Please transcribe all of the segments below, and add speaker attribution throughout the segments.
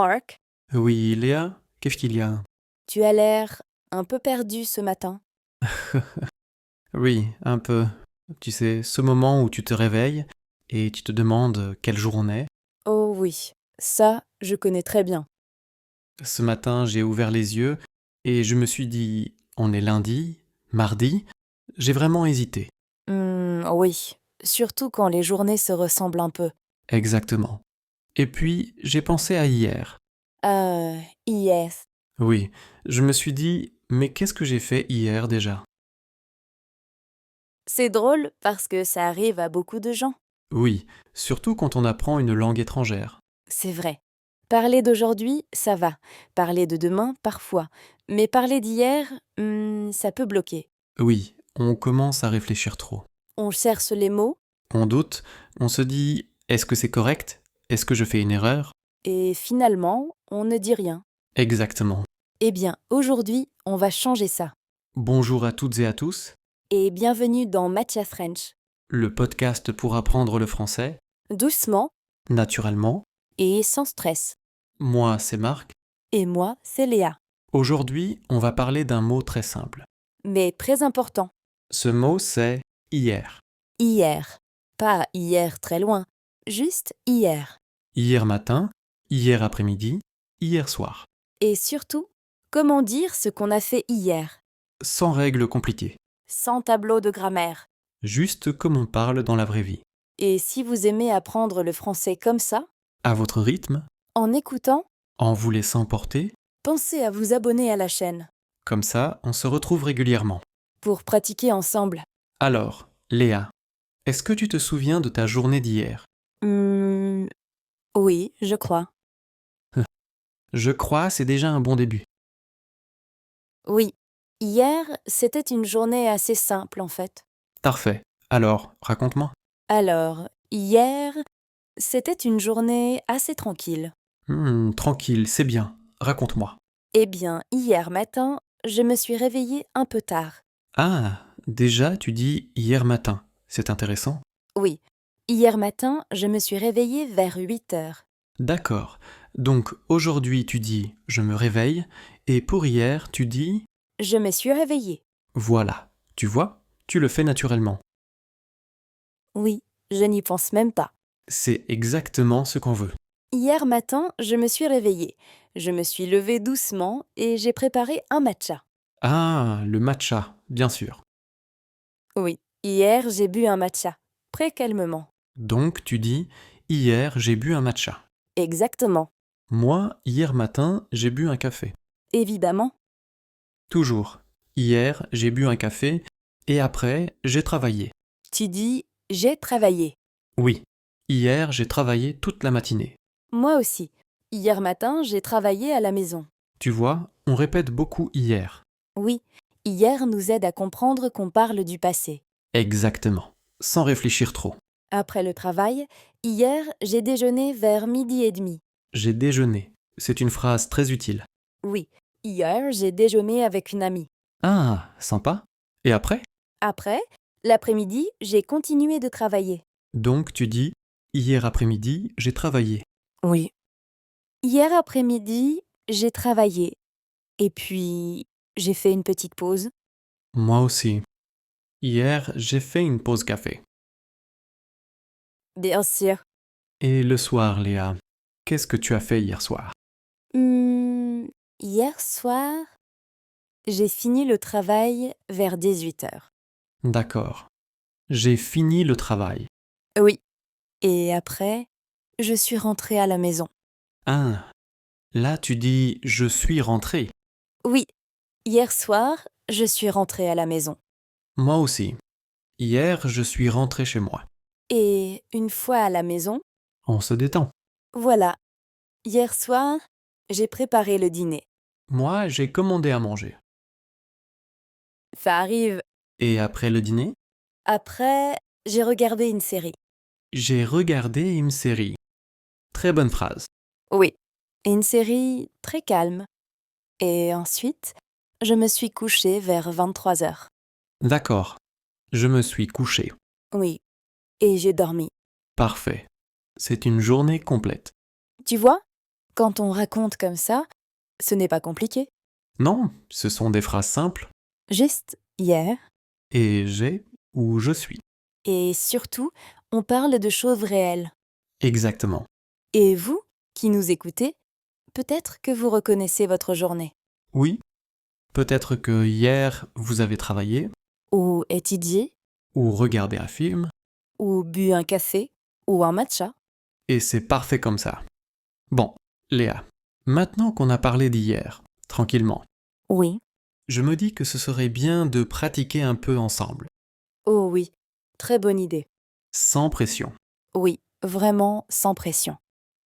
Speaker 1: Mark,
Speaker 2: Oui, Léa, qu'est-ce qu'il y a?
Speaker 1: tu as l'air un peu perdu ce matin.
Speaker 2: Oui, un peu. Tu sais, ce moment où tu te réveilles et tu te demandes quel jour on est.
Speaker 1: Oh oui, ça, je connais très bien.
Speaker 2: Ce matin, j'ai ouvert les yeux et je me suis dit, on est lundi, mardi. J'ai vraiment hésité.
Speaker 1: Oui, surtout quand les journées se ressemblent un peu.
Speaker 2: Exactement. Et puis, j'ai pensé à hier.
Speaker 1: Euh, yes.
Speaker 2: Oui, je me suis dit, mais qu'est-ce que j'ai fait hier déjà?
Speaker 1: C'est drôle parce que ça arrive à beaucoup de gens.
Speaker 2: Oui, surtout quand on apprend une langue étrangère.
Speaker 1: C'est vrai. Parler d'aujourd'hui, ça va. Parler de demain, parfois. Mais parler d'hier, ça peut bloquer.
Speaker 2: Oui, on commence à réfléchir trop.
Speaker 1: On cherche les mots
Speaker 2: On doute, on se dit, est-ce que c'est correct? Est-ce que je fais une erreur?
Speaker 1: et finalement, on ne dit rien.
Speaker 2: Exactement.
Speaker 1: Eh bien, aujourd'hui, on va changer ça.
Speaker 2: Bonjour à toutes et à tous,
Speaker 1: Et bienvenue dans Matcha French.
Speaker 2: le podcast pour apprendre le français,
Speaker 1: Doucement
Speaker 2: naturellement.
Speaker 1: et sans stress.
Speaker 2: Moi, c'est Marc.
Speaker 1: Et moi, c'est Léa.
Speaker 2: Aujourd'hui, on va parler d'un mot très simple.
Speaker 1: Mais très important.
Speaker 2: Ce mot, c'est hier.
Speaker 1: Hier. Pas hier très loin. Juste hier.
Speaker 2: Hier matin, hier après-midi, hier soir.
Speaker 1: Et surtout, comment dire ce qu'on a fait hier,
Speaker 2: Sans règles compliquées.
Speaker 1: sans tableau de grammaire.
Speaker 2: Juste comme on parle dans la vraie vie.
Speaker 1: Et si vous aimez apprendre le français comme ça,
Speaker 2: À votre rythme,
Speaker 1: en écoutant,
Speaker 2: en vous laissant porter.
Speaker 1: pensez à vous abonner à la chaîne
Speaker 2: Comme ça, on se retrouve régulièrement.
Speaker 1: pour pratiquer ensemble.
Speaker 2: Alors, Léa, est-ce que tu te souviens de ta journée d'hier?
Speaker 1: Oui, je crois.
Speaker 2: Je crois, c'est déjà un bon début.
Speaker 1: Oui. Hier, c'était une journée assez simple en fait.
Speaker 2: Parfait. Alors, raconte-moi.
Speaker 1: Alors, hier, c'était une journée assez tranquille.
Speaker 2: Tranquille, c'est bien. Raconte-moi.
Speaker 1: Eh bien, hier matin, je me suis réveillée un peu tard.
Speaker 2: Ah, déjà, tu dis hier matin. C'est intéressant.
Speaker 1: Oui, hier matin, je me suis réveillée vers 8 heures.
Speaker 2: D'accord. Donc, aujourd'hui, tu dis je me réveille, et pour hier, tu dis
Speaker 1: Je me suis réveillée.
Speaker 2: voilà. Tu vois, tu le fais naturellement.
Speaker 1: Oui, je n'y pense même pas.
Speaker 2: C'est exactement ce qu'on veut.
Speaker 1: Hier matin, je me suis réveillée. Je me suis levée doucement et j'ai préparé un matcha.
Speaker 2: Ah, le matcha, bien sûr.
Speaker 1: Oui, hier, j'ai bu un matcha. Très calmement.
Speaker 2: Donc, tu dis hier, j'ai bu un matcha.
Speaker 1: Exactement.
Speaker 2: Moi, hier matin, j'ai bu un café.
Speaker 1: Évidemment.
Speaker 2: Toujours. Hier, j'ai bu un café et après, j'ai travaillé.
Speaker 1: Tu dis j'ai travaillé.
Speaker 2: Oui. Hier, j'ai travaillé toute la matinée.
Speaker 1: Moi aussi. Hier matin, j'ai travaillé à la maison.
Speaker 2: Tu vois, on répète beaucoup hier.
Speaker 1: Oui, hier nous aide à comprendre qu'on parle du passé.
Speaker 2: Exactement. Sans réfléchir trop.
Speaker 1: Après le travail, hier, j'ai déjeuné vers 12h30.
Speaker 2: J'ai déjeuné. C'est une phrase très utile.
Speaker 1: Oui, hier, j'ai déjeuné avec une amie.
Speaker 2: Ah, sympa. Et après?
Speaker 1: Après, l'après-midi, j'ai continué de travailler.
Speaker 2: Donc, tu dis hier après-midi, j'ai travaillé.
Speaker 1: Oui. Hier après-midi, j'ai travaillé. Et puis, j'ai fait une petite pause.
Speaker 2: Moi aussi. Hier, j'ai fait une pause café.
Speaker 1: Bien sûr.
Speaker 2: Et le soir, Léa, qu'est-ce que tu as fait hier soir?
Speaker 1: Hier soir, j'ai fini le travail vers 18h.
Speaker 2: D'accord. J'ai fini le travail.
Speaker 1: Oui. Et après, je suis rentrée à la maison.
Speaker 2: Ah, là tu dis je suis rentré.
Speaker 1: Oui. Hier soir, je suis rentrée à la maison.
Speaker 2: Moi aussi. Hier, je suis rentré chez moi.
Speaker 1: Et une fois à la maison,
Speaker 2: On se détend.
Speaker 1: voilà. Hier soir, j'ai préparé le dîner.
Speaker 2: Moi, j'ai commandé à manger.
Speaker 1: Ça arrive.
Speaker 2: Et après le dîner,
Speaker 1: Après, j'ai regardé une série.
Speaker 2: j'ai regardé une série. Très bonne phrase.
Speaker 1: Oui. Une série très calme. Et ensuite, je me suis couchée vers 23h.
Speaker 2: D'accord. Je me suis couché.
Speaker 1: Oui. Et j'ai dormi.
Speaker 2: Parfait. C'est une journée complète.
Speaker 1: Tu vois, Quand on raconte comme ça, ce n'est pas compliqué.
Speaker 2: Non, ce sont des phrases simples.
Speaker 1: Juste hier,
Speaker 2: Et j'ai ou je suis.
Speaker 1: et surtout, on parle de choses réelles.
Speaker 2: Exactement.
Speaker 1: Et vous, qui nous écoutez, peut-être que vous reconnaissez votre journée.
Speaker 2: Oui, peut-être que hier, vous avez travaillé,
Speaker 1: Ou étudié,
Speaker 2: ou regardé un film,
Speaker 1: ou bu un café, ou un matcha.
Speaker 2: et c'est parfait comme ça. Bon, Léa, maintenant qu'on a parlé d'hier, tranquillement,
Speaker 1: Oui.
Speaker 2: je me dis que ce serait bien de pratiquer un peu ensemble,
Speaker 1: Oh oui, très bonne idée.
Speaker 2: sans pression.
Speaker 1: Oui, vraiment sans pression.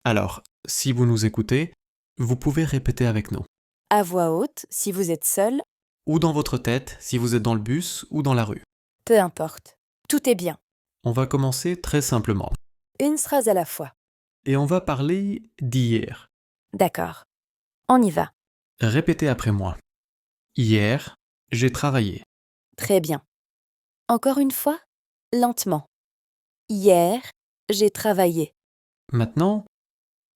Speaker 2: Alors, si vous nous écoutez, vous pouvez répéter avec nous.
Speaker 1: À voix haute, si vous êtes seul,
Speaker 2: Ou dans votre tête, si vous êtes dans le bus ou dans la rue.
Speaker 1: peu importe. Tout est bien.
Speaker 2: On va commencer très simplement.
Speaker 1: Une phrase à la fois.
Speaker 2: Et on va parler d'hier.
Speaker 1: D'accord. On y va.
Speaker 2: Répétez après moi. Hier, j'ai travaillé.
Speaker 1: Très bien. Encore une fois, lentement. Hier, j'ai travaillé.
Speaker 2: Maintenant,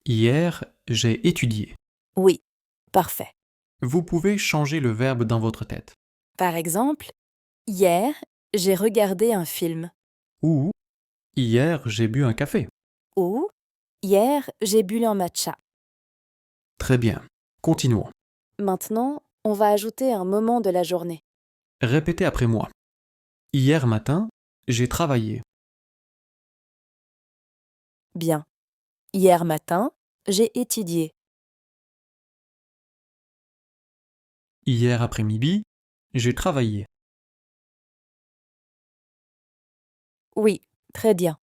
Speaker 2: hier, j'ai étudié.
Speaker 1: Oui, parfait.
Speaker 2: Vous pouvez changer le verbe dans votre tête.
Speaker 1: Par exemple, hier, j'ai regardé un film.
Speaker 2: Ou hier, j'ai bu un café.
Speaker 1: Ou hier, j'ai bu un matcha.
Speaker 2: Très bien. Continuons.
Speaker 1: Maintenant, on va ajouter un moment de la journée.
Speaker 2: Répétez après moi. Hier matin, j'ai travaillé.
Speaker 1: Bien. Hier matin, j'ai étudié.
Speaker 2: Hier après-midi, j'ai travaillé.
Speaker 1: Oui, très bien.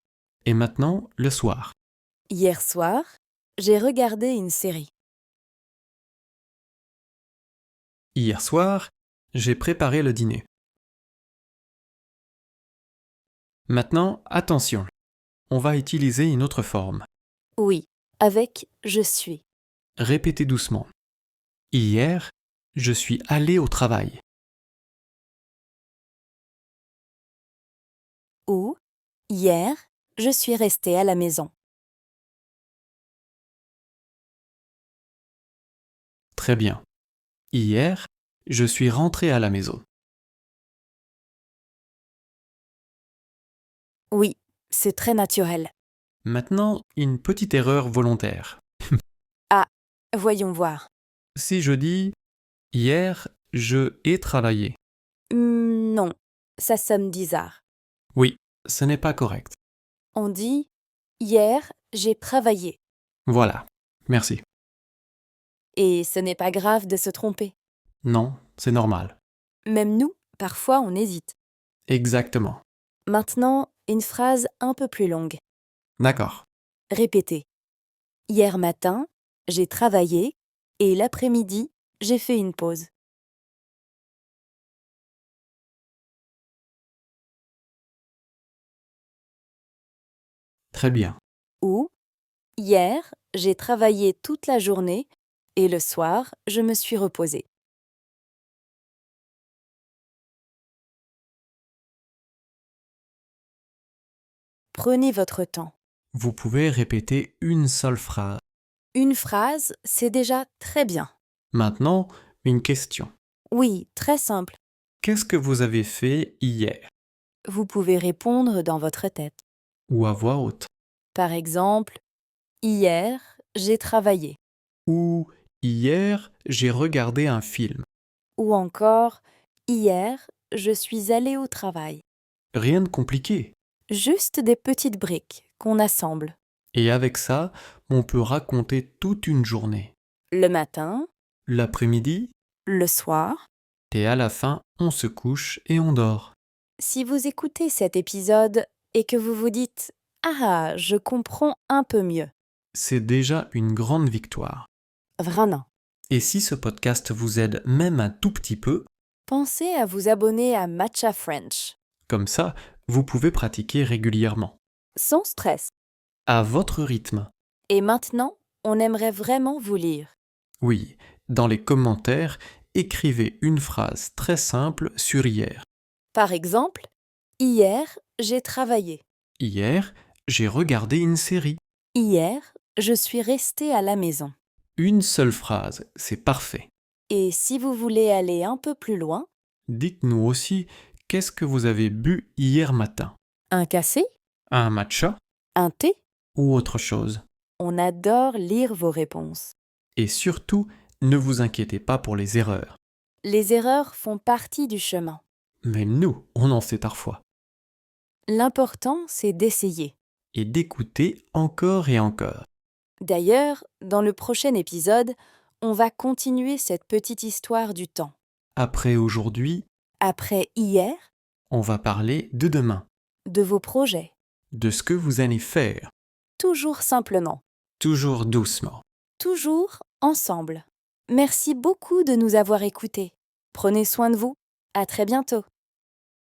Speaker 2: Et maintenant, le soir.
Speaker 1: Hier soir, j'ai regardé une série.
Speaker 2: Hier soir, j'ai préparé le dîner. Maintenant, attention. On va utiliser une autre forme.
Speaker 1: Oui, avec je suis.
Speaker 2: Répétez doucement. Hier, je suis allé au travail.
Speaker 1: Ou hier, je suis restée à la maison.
Speaker 2: Très bien. Hier, je suis rentré à la maison.
Speaker 1: Oui, c'est très naturel.
Speaker 2: Maintenant, une petite erreur volontaire.
Speaker 1: Ah, voyons voir.
Speaker 2: Si je dis hier, je ai travaillé.
Speaker 1: Non, ça sonne bizarre.
Speaker 2: Oui, ce n'est pas correct.
Speaker 1: On dit hier, j'ai travaillé.
Speaker 2: Voilà. Merci.
Speaker 1: Et ce n'est pas grave de se tromper.
Speaker 2: Non, c'est normal.
Speaker 1: Même nous, parfois, on hésite.
Speaker 2: Exactement.
Speaker 1: Maintenant, une phrase un peu plus longue.
Speaker 2: D'accord.
Speaker 1: Répétez. Hier matin, j'ai travaillé et l'après-midi, j'ai fait une pause.
Speaker 2: Très bien.
Speaker 1: Ou hier, j'ai travaillé toute la journée et le soir, je me suis reposée. Prenez votre temps.
Speaker 2: Vous pouvez répéter une seule phrase.
Speaker 1: Une phrase, c'est déjà très bien.
Speaker 2: Maintenant, une question.
Speaker 1: Oui, très simple.
Speaker 2: Qu'est-ce que vous avez fait hier?
Speaker 1: Vous pouvez répondre dans votre tête.
Speaker 2: Ou à voix haute.
Speaker 1: Par exemple, hier, j'ai travaillé.
Speaker 2: Ou hier, j'ai regardé un film.
Speaker 1: Ou encore, hier, je suis allée au travail.
Speaker 2: Rien de compliqué.
Speaker 1: Juste des petites briques qu'on assemble.
Speaker 2: Et avec ça, on peut raconter toute une journée.
Speaker 1: Le matin,
Speaker 2: L'après-midi,
Speaker 1: le soir.
Speaker 2: et à la fin, on se couche et on dort.
Speaker 1: Si vous écoutez cet épisode et que vous vous dites « Ah, je comprends un peu mieux
Speaker 2: C'est déjà une grande victoire. »,
Speaker 1: vraiment,
Speaker 2: Et si ce podcast vous aide même un tout petit peu,
Speaker 1: pensez à vous abonner à Matcha French.
Speaker 2: comme ça, vous pouvez pratiquer régulièrement.
Speaker 1: Sans stress.
Speaker 2: À votre rythme.
Speaker 1: Et maintenant, on aimerait vraiment vous lire.
Speaker 2: Oui, dans les commentaires, écrivez une phrase très simple sur hier.
Speaker 1: Par exemple, hier, j'ai travaillé.
Speaker 2: Hier, j'ai regardé une série.
Speaker 1: Hier, je suis restée à la maison.
Speaker 2: Une seule phrase, c'est parfait.
Speaker 1: Et si vous voulez aller un peu plus loin,
Speaker 2: Dites-nous aussi qu'est-ce que vous avez bu hier matin.
Speaker 1: un café,
Speaker 2: Un matcha
Speaker 1: un thé,
Speaker 2: ou autre chose.
Speaker 1: on adore lire vos réponses.
Speaker 2: Et surtout, ne vous inquiétez pas pour les erreurs.
Speaker 1: Les erreurs font partie du chemin.
Speaker 2: Même nous, on en sait parfois.
Speaker 1: L'important, c'est d'essayer.
Speaker 2: Et d'écouter encore et encore.
Speaker 1: D'ailleurs, dans le prochain épisode, on va continuer cette petite histoire du temps.
Speaker 2: Après aujourd'hui,
Speaker 1: Après hier,
Speaker 2: on va parler de demain,
Speaker 1: de vos projets.
Speaker 2: de ce que vous allez faire,
Speaker 1: Toujours simplement.
Speaker 2: toujours doucement.
Speaker 1: Toujours ensemble. Merci beaucoup de nous avoir écoutés. Prenez soin de vous. À très bientôt.